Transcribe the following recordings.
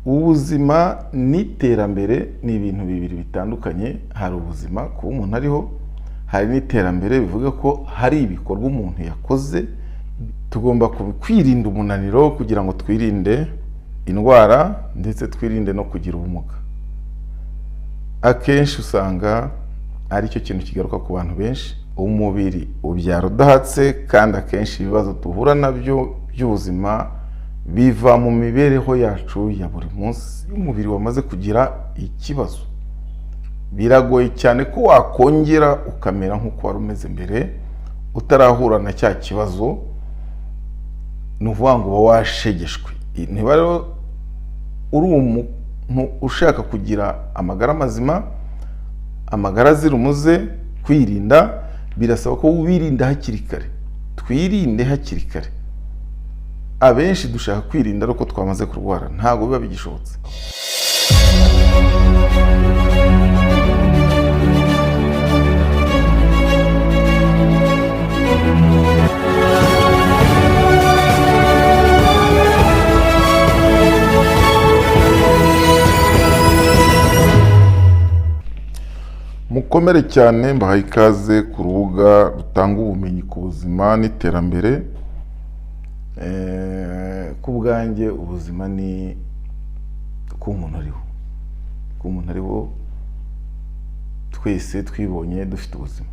Ubuzima n'iterambere ni ibintu bibiri bitandukanye. Hari ubuzima kuba umuntu ariho, hari n'iterambere bivuga ko hari ibikorwa umuntu yakoze. Tugomba kwirinda umunaniro kugira ngo twirinde indwara ndetse twirinde no kugira ubumuga. Akenshi usanga ari cyo kintu kigaruka ku bantu benshi, umubiri ubyara udahatse, kandi akenshi ibibazo duhura nabyo by'ubuzima biva mu mibereho yacu ya buri munsi. Iyo umubiri wamaze kugira ikibazo, biragoye cyane ko wakongera ukamera nk'uko wari umeze mbere utarahura na cya kibazo. Ni ukuvuga ngo uba washegeshwe. Niba rero uri umuntu ushaka kugira amagara mazima, amagara azira umuze, kwirinda birasaba ko wirinda hakiri kare. Twirinde hakiri kare. Abenshi dushaka kwirinda ariko twamaze kurwara, ntabwo biba bigishobotse. Mukomere cyane, mbahaye ikaze ku rubuga rutanga ubumenyi ku buzima n'iterambere. Ku bwanjye ubuzima ni ko umuntu ariho. Ko umuntu ariho, twese twibonye dufite ubuzima.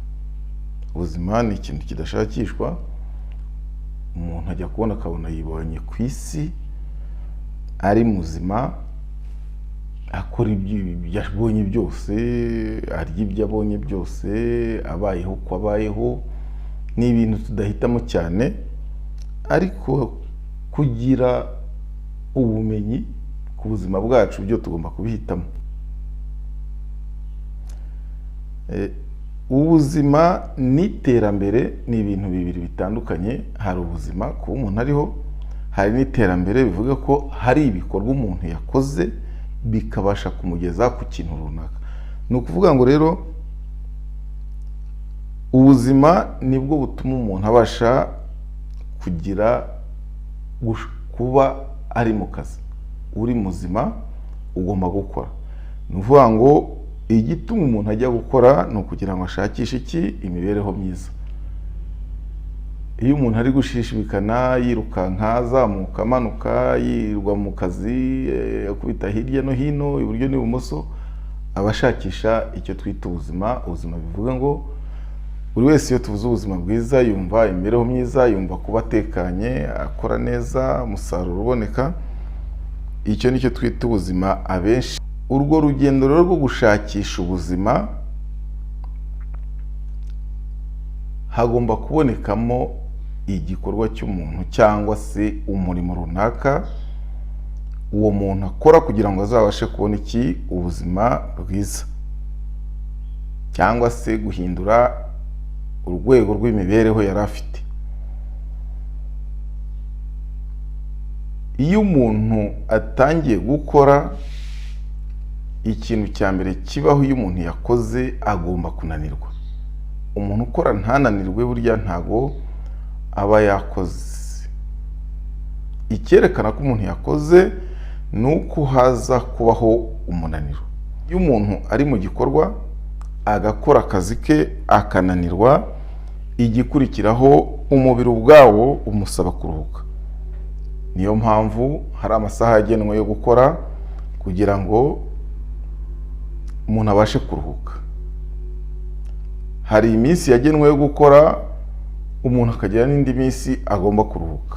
Ubuzima ni ikintu kidashakishwa. Umuntu ajya kubona akabona yibonye ku isi ari muzima, akora ibyo abonye byose, arya ibyo abonye byose, abayeho uko abayeho. Ni ibintu tudahitamo cyane, ariko kugira ubumenyi ku buzima bwacu byo tugomba kubihitamo. Ubuzima n'iterambere ni ibintu bibiri bitandukanye. Hari ubuzima kuba umuntu ariho, hari n'iterambere bivuga ko hari ibikorwa umuntu yakoze bikabasha kumugeza ku kintu runaka. Ni ukuvuga ngo rero ubuzima nibwo butuma umuntu abasha kuba ari mu kazi. Uri muzima ugomba gukora. Ni ukuvuga ngo igituma umuntu ajya gukora ni ukugira ngo ashakishe iki? Imibereho myiza. Iyo umuntu ari gushishibikana yirukanka, azamuka amanuka, yirwa mu kazi, akubita hirya no hino iburyo n'ibumoso, abashakisha icyo twita ubuzima. Ubuzima bivuga ngo buri wese iyo tuvuze ubuzima bwiza yumva imibereho myiza, yumva kuba atekanye, akora neza, umusaruro uboneka. Icyo nicyo twita ubuzima. Abenshi urwo rugendo rero rwo gushakisha ubuzima hagomba kubonekamo igikorwa cy'umuntu cyangwa se umurimo runaka uwo muntu akora kugira ngo azabashe kubona iki? Ubuzima bwiza, cyangwa se guhindura urwego rw'imibereho yari afite. Iyo umuntu atangiye gukora, ikintu cya mbere kibaho iyo umuntu yakoze agomba kunanirwa. Umuntu ukora ntananirwe burya ntago aba yakoze. Icyerekana ko umuntu yakoze ni uko haza kubaho umunaniro. Iyo umuntu ari mu gikorwa agakora akazi ke akananirwa, igikurikiraho umubiri ubwawo umusaba kuruhuka. Niyo mpamvu hari amasaha yagenwe yo gukora kugira ngo umuntu abashe kuruhuka. Hari iminsi yagenwe yo gukora, umuntu akagira n'indi minsi agomba kuruhuka.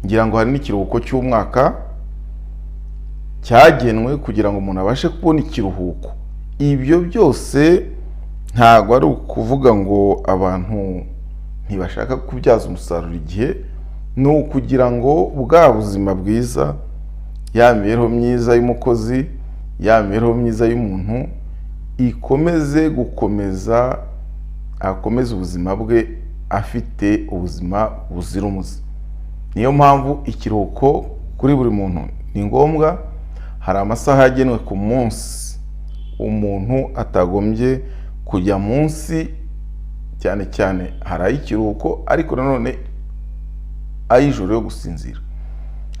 Ngira ngo hari n'ikiruhuko cy'umwaka cyagenwe kugira ngo umuntu abashe kubona ikiruhuko. Ibyo byose ntabwo ari ukuvuga ngo abantu ntibashaka kubyaza umusaruro igihe. Ni ukugira ngo bwa buzima bwiza, ya mibereho myiza y'umukozi, ya mibereho myiza y'umuntu ikomeze akomeze ubuzima bwe afite ubuzima buzira umuze. Niyo mpamvu ikiruhuko kuri buri muntu ni ngombwa. Hari amasaha yagenwe ku munsi umuntu atagombye kujya munsi, cyane cyane hari ay'ikiruhuko ariko nanone ay'ijoro yo gusinzira.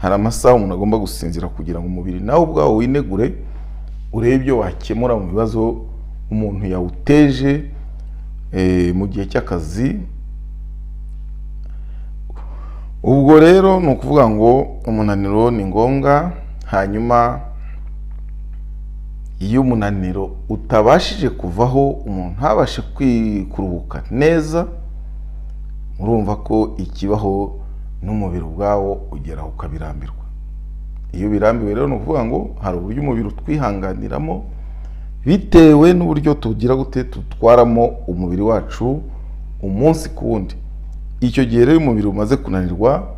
hari amasaha umuntu agomba gusinzira kugira ngo umubiri nawe ubwawo winegure, urebe ibyo wakemura mu bibazo umuntu yawuteje mu gihe cy'akazi. Ubwo rero ni ukuvuga ngo umunaniro ni ngombwa. Hanyuma iyo umunaniro utabashije kuvaho, umuntu ntabashe kuruhuka neza, murumva ko ikibaho n'umubiri ubwawo ugeraho ukabirambirwa. Iyo birambiwe rero ni ukuvuga ngo hari uburyo umubiri utwihanganiramo bitewe n'uburyo tugira gute tutwaramo umubiri wacu umunsi ku wundi. Icyo gihe rero umubiri umaze kunanirwa,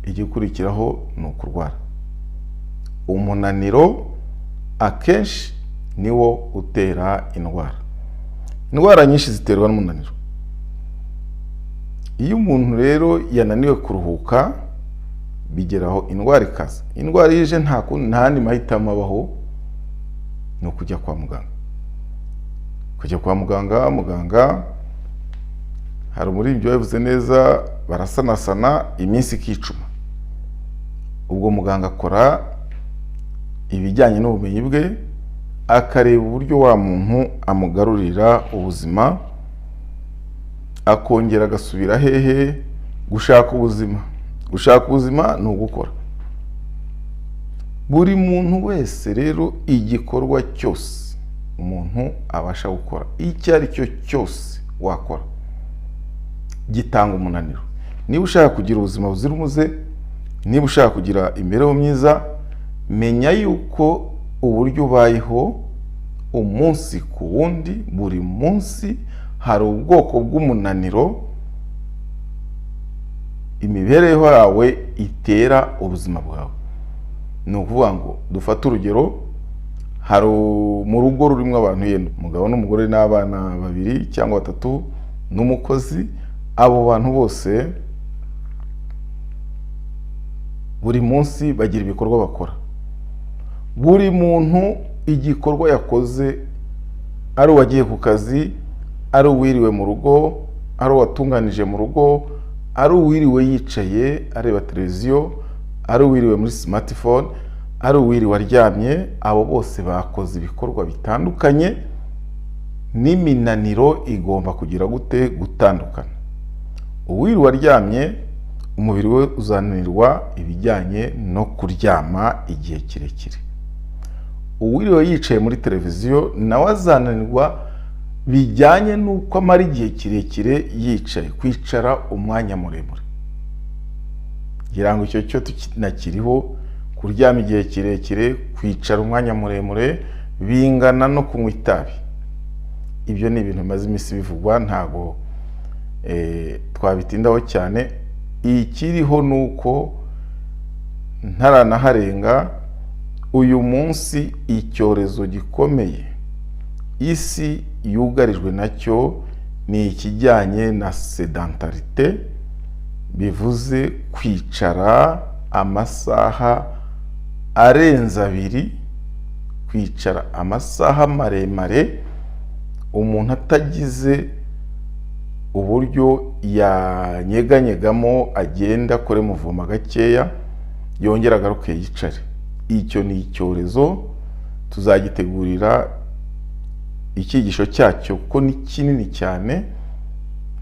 igikurikiraho ni ukurwara. Umunaniro akenshi niwo utera indwara. Indwara nyinshi ziterwa n'umunaniro. Iyo umuntu rero yananiwe kuruhuka, bigeraho indwara ikaza. Indwara ije nta handi mahitamo abaho, ni ukujya kwa muganga. Kujya kwa muganga, muganga hari umuririmbyi wabivuze neza, barasanasana iminsi ikicuma. Ubwo muganga akora ibijyanye n'ubumenyi bwe, akareba uburyo wa muntu amugarurira ubuzima, akongera agasubira hehe gushaka ubuzima. Gushaka ubuzima ni ugukora. Buri muntu wese rero igikorwa cyose umuntu abasha gukora, icyo ari cyo cyose wakora, gitanga umunaniro. Niba ushaka kugira ubuzima buzira umuze, niba ushaka kugira imibereho myiza, menya yuko uburyo ubayeho umunsi ku wundi, buri munsi hari ubwoko bw'umunaniro imibereho yawe itera ubuzima bwawe. Ni ukuvuga ngo dufate urugero, hari mu rugo rurimo abantu yenda umugabo n'umugore n'abana babiri cyangwa batatu n'umukozi. Abo bantu bose buri munsi bagira ibikorwa bakora. Buri muntu igikorwa yakoze, ari uwagiye ku kazi, ari uwiriwe mu rugo, ari uwatunganije mu rugo, ari uwiriwe yicaye areba televiziyo, ari uwiriwe muri smartphone, ari uwiriwe aryamye, abo bose bakoze ibikorwa bitandukanye. N'iminaniro igomba kugira gute gutandukana. Uwiriwe aryamye, umubiri we uzananirwa ibijyanye no kuryama igihe kirekire. Uwiriwe yicaye muri televiziyo nawe azananirwa bijyanye n'uko amara igihe kirekire yicaye, kwicara umwanya muremure. Ngira ngo icyo cyo tunakiriho, kuryama igihe kirekire, kwicara umwanya muremure, bingana no kunywa itabi. Ibyo ni ibintu bimaze iminsi bivugwa, ntago twabitindaho cyane. Ikiriho nuko ntaranaharenga, uyu munsi icyorezo gikomeye isi yugarijwe nacyo ni ikijyanye na sedentarite, bivuze kwicara amasaha arenze 2, kwicara amasaha maremare, umuntu atagize uburyo yanyeganyegamo agenda akore muvoma gakeya yongera agaruke yicare. Icyo ni icyorezo, tuzagitegurira icyigisho cyacyo kuko ni kinini cyane,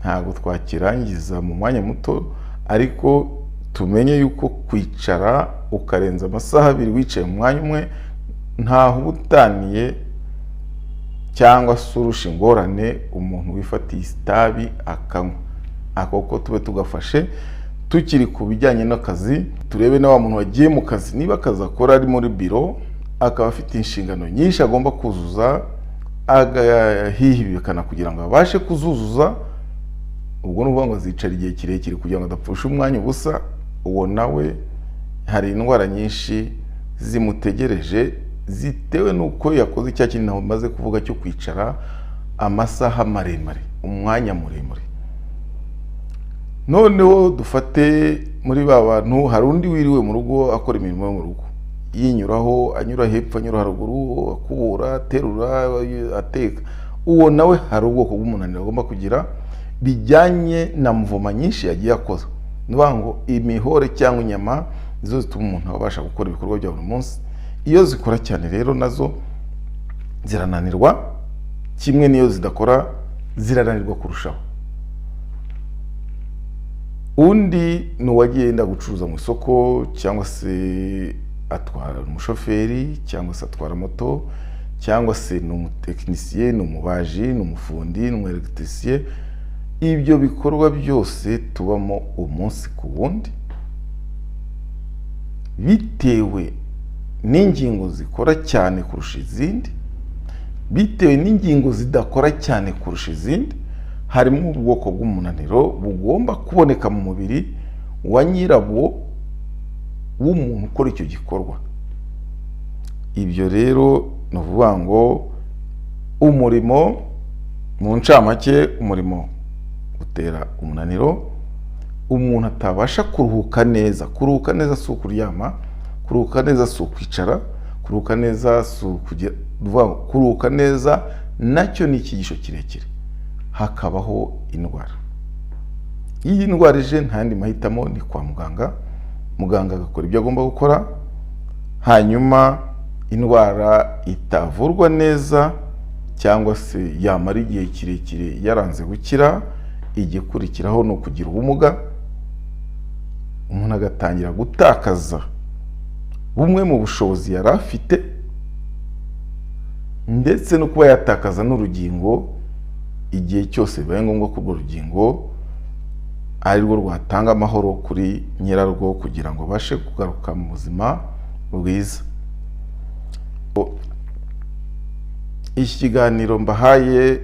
ntabwo twakirangiza mu mwanya muto, ariko tumenye yuko kwicara ukarenza amasaha 2 wicaye mu mwanya umwe ntaho ubutaniye cyangwa se urusha ingorane umuntu wifatiye itabi akanywa. Ako ko tube tugafashe. Tukiri ku bijyanye n'akazi, turebe na wa muntu wagiye mu kazi, niba akazi akora ari muri biro, akaba afite inshingano nyinshi agomba kuzuza, agahihibikana kugira ngo abashe kuzuzuza. Ubwo n'uvuga ngo azicara igihe kirekire kugira ngo adapfusha umwanya ubusa. Uwo nawe hari indwara nyinshi zimutegereje zitewe n'uko yakoze icya kintu namaze kuvuga cyo kwicara amasaha maremare, umwanya muremure. Noneho dufate muri ba bantu, hari undi wiriwe mu rugo akora imirimo yo mu rugo, yinyuraho, anyura hepfo, anyura haruguru, akubura, aterura, ateka. Uwo nawe hari ubwoko bw'umunaniro agomba kugira bijyanye na mvoma nyinshi yagiye akoza. nuvuga ngo imihore cyangwa inyama nizo zituma umuntu abasha gukora ibikorwa bya buri munsi. Iyo zikora cyane rero nazo zirananirwa, kimwe n'iyo zidakora zirananirwa kurushaho. Undi ni uwagenda gucuruza mu isoko, cyangwa se atwara umushoferi, cyangwa se atwara moto, cyangwa se ni umutekinisiye, ni umubaji, ni umufundi, ni umuelectricien. Ibyo bikorwa byose tubamo umunsi ku wundi, bitewe n'ingingo zikora cyane kurusha izindi, bitewe n'ingingo zidakora cyane kurusha izindi. Harimo ubwoko bw'umunaniro bugomba kuboneka mu mubiri wa nyirabwo w'umuntu ukora icyo gikorwa. Ibyo rero ni ukuvuga ngo umurimo, mu ncamake, umurimo utera umunaniro, umuntu atabasha kuruhuka neza. Kuruhuka neza si ukuryama, kuruhuka neza si ukwicara, kuruhuka neza si kuruhuka neza nacyo ni icyigisho kirekire. Hakabaho indwara. Iyi ndwara ije nta yandi mahitamo, ni kwa muganga. Muganga agakora ibyo agomba gukora, hanyuma indwara itavurwa neza cyangwa se yamara igihe kirekire yaranze gukira, igikurikiraho ni ukugira ubumuga. Umuntu agatangira gutakaza bumwe mu bushobozi yari afite, ndetse no kuba yatakaza n'urugingo igihe cyose bibaye ngombwa ko urwo rugingo ari rwo rwatanga amahoro kuri nyirarwo kugira ngo abashe kugaruka mu buzima bwiza. Iki kiganiro mbahaye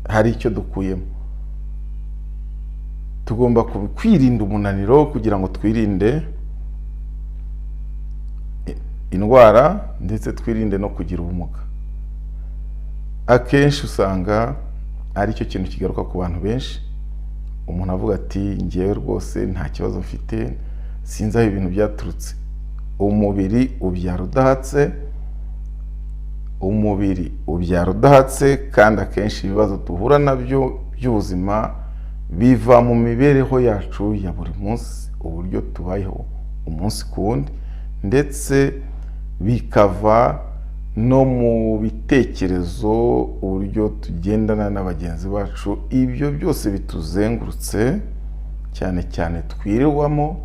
hari icyo dukuyemo. Tugomba kwirinda umunaniro kugira ngo twirinde indwara, ndetse twirinde no kugira ubumuga. Akenshi usanga ari cyo kintu kigaruka ku bantu benshi. Umuntu avuga ati ngewe rwose nta kibazo mfite, sinzi aho ibintu byaturutse. Umubiri ubyara udahatse, umubiri ubyara udahatse, kandi akenshi ibibazo duhura nabyo by'ubuzima biva mu mibereho yacu ya buri munsi, uburyo tubayeho umunsi ku wundi, ndetse bikava no mu bitekerezo, uburyo tugendana na bagenzi bacu. Ibyo byose bituzengurutse cyane cyane twirirwamo,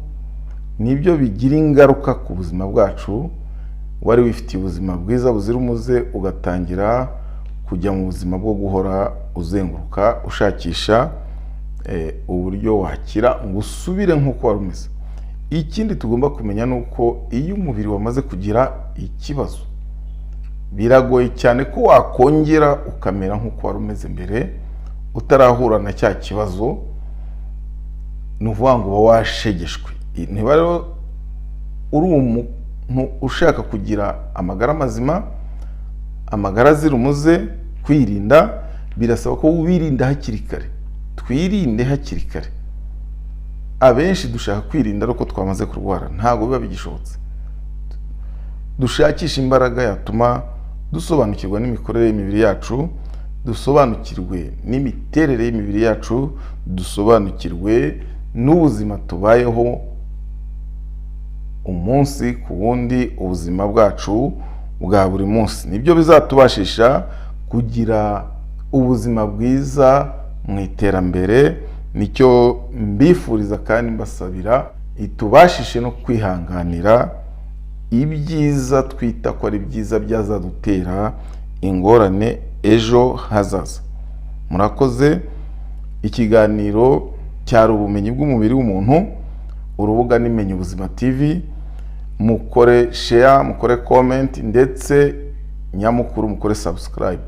nibyo bigira ingaruka ku buzima bwacu. Wari wifitiye ubuzima bwiza buzira umuze, ugatangira kujya mu buzima bwo guhora uzenguruka ushakisha uburyo wakira ngo usubire nk'uko wari umeze. Ikindi tugomba kumenya ni uko iyo umubiri wamaze kugira ikibazo, biragoye cyane ko wakongera ukamera nk'uko wari umeze mbere utarahura na cya kibazo. Ni ukuvuga ngo uba washegeshwe. Niba rero uri umuntu ushaka kugira amagara mazima, amagara azira umuze, kwirinda birasaba ko wirinda hakiri kare. Twirinde hakiri kare. Abenshi dushaka kwirinda ariko twamaze kurwara, ntabwo biba bigishobotse. Dushakisha imbaraga yatuma dusobanukirwa n'imikorere y'imibiri yacu, dusobanukirwe n'imiterere y'imibiri yacu, dusobanukirwe n'ubuzima tubayeho umunsi ku wundi, ubuzima bwacu bwa buri munsi. Nibyo bizatubashisha kugira ubuzima bwiza mu iterambere. Nicyo mbifuriza kandi mbasabira, itubashishe no kwihanganira ibyiza twita ko ari byiza byazadutera ingorane ejo hazaza. Murakoze. Ikiganiro cyari ubumenyi bw'umubiri w'umuntu. Urubuga ni Menya Ubuzima TV. Mukore share, mukore comment, ndetse nyamukuru mukore subscribe.